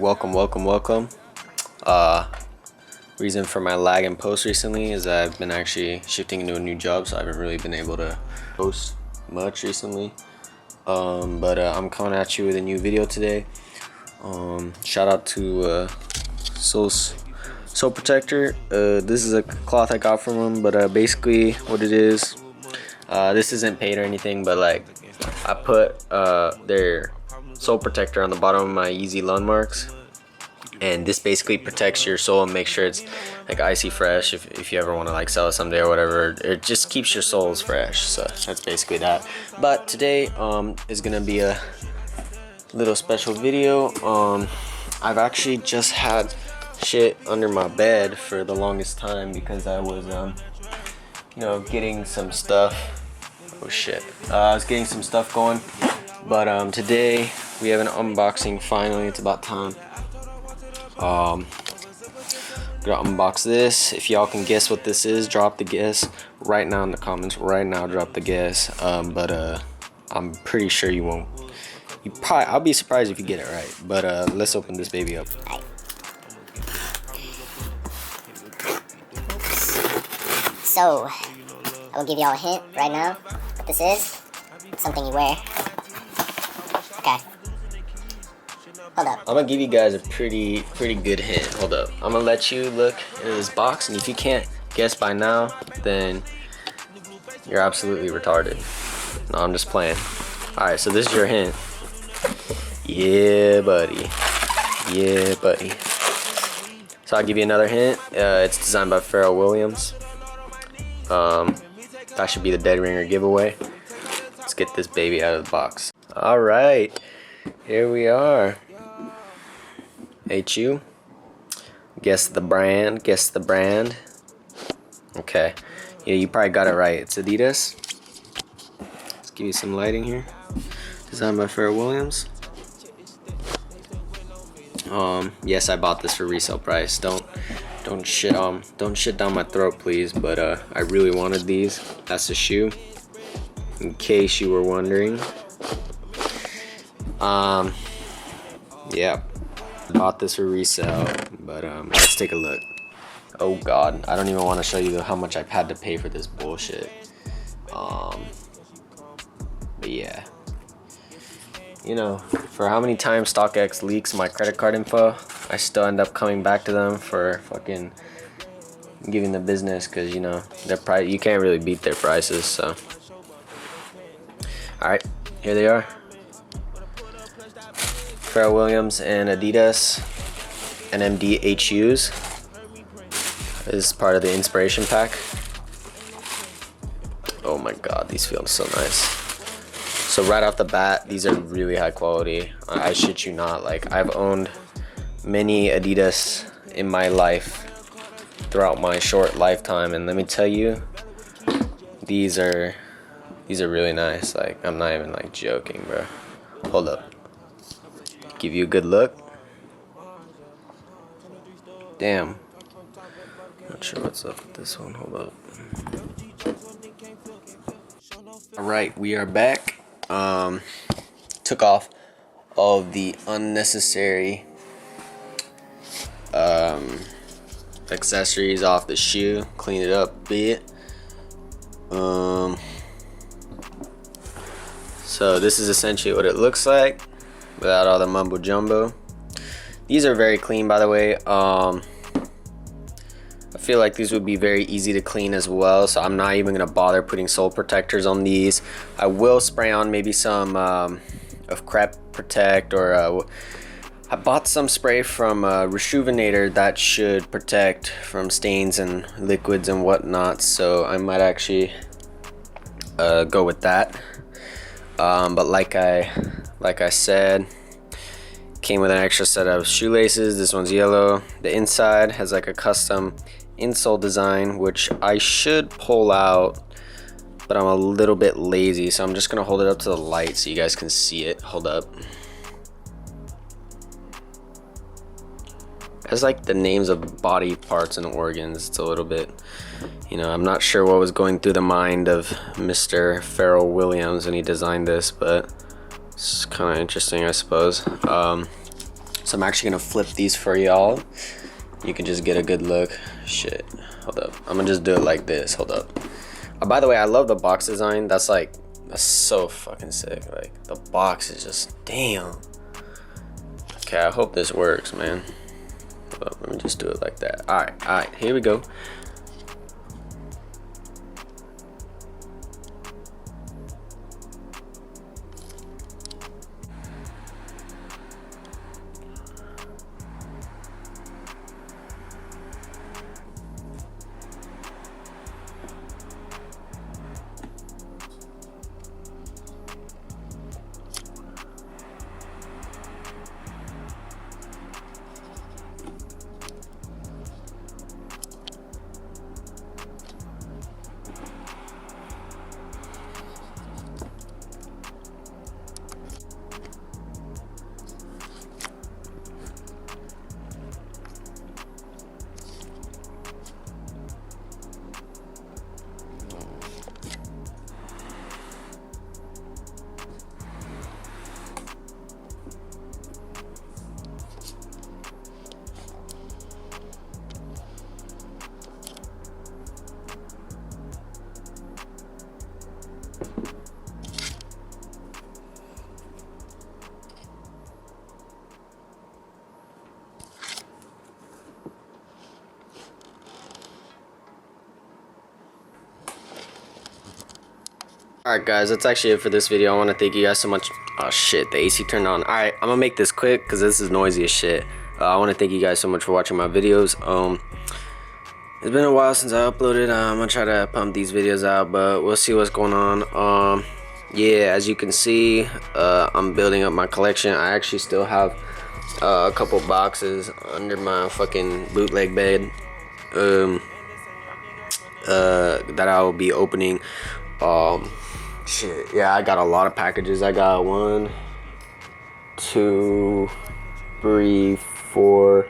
welcome. Reason for my lag in post recently is that I've been actually shifting into a new job, so I haven't really been able to post much recently. But I'm coming at you with a new video today. Shout out to Soul Protector. This is a cloth I got from him, but basically what it is, this isn't paid or anything, but like I put their Soul Protector on the bottom of my Yeezy lawn marks, and this basically protects your sole and makes sure it's like icy fresh if you ever want to like sell it someday or whatever. It just keeps your soles fresh, so that's basically that. But today is gonna be a little special video. I've actually just had shit under my bed for the longest time because I was getting some stuff. Oh shit, I was getting some stuff going, but today we have an unboxing. Finally, it's about time. Gonna unbox this. If y'all can guess what this is, drop the guess right now in the comments. Right now, drop the guess. But I'm pretty sure you won't. I'll be surprised if you get it right. But let's open this baby up. So, I will give y'all a hint right now. What this is? Something you wear. Okay. Hold up. I'm gonna give you guys a pretty good hint. Hold up. I'm gonna let you look into this box, and if you can't guess by now, then you're absolutely retarded. No, I'm just playing. Alright, so this is your hint. Yeah, buddy. Yeah, buddy. So I'll give you another hint. It's designed by Pharrell Williams. That should be the dead ringer giveaway. Let's get this baby out of the box. Alright, here we are. HU. Guess the brand. Guess the brand. Okay. Yeah, you probably got it right. It's Adidas. Let's give you some lighting here. Designed by Pharrell Williams. Yes, I bought this for resale price. Don't shit down my throat, please. But I really wanted these. That's the shoe. In case you were wondering. Yeah. Bought this for resale, but let's take a look. Oh god, I don't even want to show you how much I've had to pay for this bullshit. But yeah, you know, for how many times StockX leaks my credit card info, I still end up coming back to them for fucking giving the business, because you know their price, you can't really beat their prices. So all right, here they are. Pharrell Williams and Adidas NMD HUs. This is part of the inspiration pack. Oh my god, these feel so nice. So right off the bat, these are really high quality. I shit you not. Like, I've owned many Adidas in my life throughout my short lifetime, and let me tell you, these are really nice. Like, I'm not even like joking, bro. Hold up. Give you a good look. Damn. Not sure what's up with this one. Hold up. Alright, we are back. Took off all of the unnecessary accessories off the shoe. Cleaned it up a bit. So this is essentially what it looks like without all the mumbo jumbo. These are very clean, by the way. I feel like these would be very easy to clean as well, so I'm not even gonna bother putting sole protectors on these. I will spray on maybe some of Crep Protect, or I bought some spray from Rejuvenator that should protect from stains and liquids and whatnot, so I might actually go with that. But like I said, came with an extra set of shoelaces. This one's yellow. The inside has like a custom insole design, which I should pull out, but I'm a little bit lazy, so I'm just gonna hold it up to the light so you guys can see it. Hold up. It's like the names of body parts and organs. It's a little bit, you know, I'm not sure what was going through the mind of Mr. Pharrell Williams when he designed this, but it's kind of interesting, I suppose. So I'm actually gonna flip these for y'all. You can just get a good look. Shit, hold up. I'm gonna just do it like this. Hold up. By the way, I love the box design. That's so fucking sick. Like, the box is just, damn. Okay, I hope this works, man. Hold up, let me just do it like that. All right, here we go. Alright guys, that's actually it for this video. I want to thank you guys so much. Oh shit, the AC turned on. Alright, I'm gonna make this quick because this is noisy as shit. I want to thank you guys so much for watching my videos. It's been a while since I uploaded. I'm gonna try to pump these videos out, but we'll see what's going on. Yeah, as you can see, I'm building up my collection. I actually still have a couple boxes under my fucking bootleg bed that I will be opening. Shit, yeah, I got a lot of packages. I got 1, 2, 3, 4,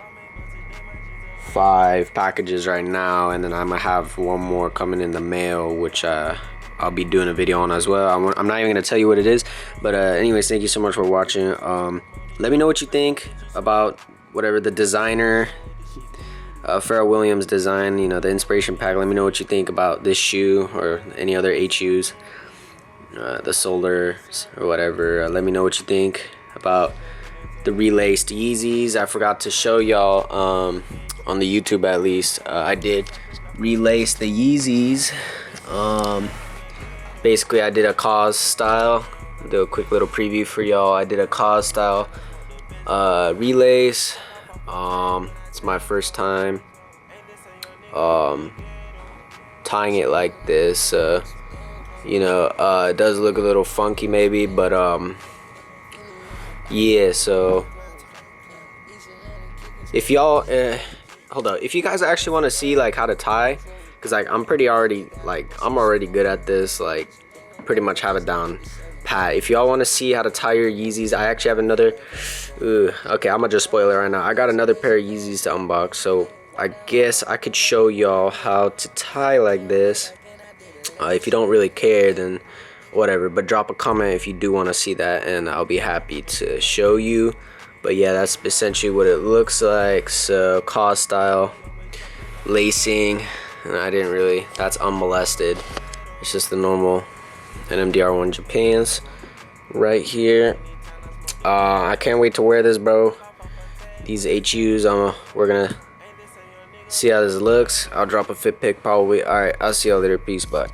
5 packages right now, and then I'm gonna have one more coming in the mail, which I'll be doing a video on as well. I'm not even gonna tell you what it is, but anyways, thank you so much for watching. Let me know what you think about whatever the designer, Pharrell Williams design, you know, the inspiration pack. Let me know what you think about this shoe or any other shoes, the solars or whatever. Let me know what you think about the relaced Yeezys. I forgot to show y'all on the YouTube, at least. I did relace the Yeezys. Basically, I did a cause style. I'll do a quick little preview for y'all. I did a cause style relace. It's my first time tying it like this. You know, it does look a little funky maybe, but yeah, so if y'all hold up, if you guys actually want to see like how to tie, because like I'm already good at this, like pretty much have it down pat. If y'all want to see how to tie your Yeezys, I actually have another okay, I'm gonna just spoil it right now. I got another pair of Yeezys to unbox, so I guess I could show y'all how to tie like this. If you don't really care, then whatever, but drop a comment if you do want to see that, and I'll be happy to show you. But yeah, that's essentially what it looks like. So cause style lacing, and I didn't really, that's unmolested. It's just the normal NMDR1 Japans right here. I can't wait to wear this, bro. These HUs, we're gonna see how this looks. I'll drop a fit pic probably. Alright, I'll see y'all later. Peace, bye.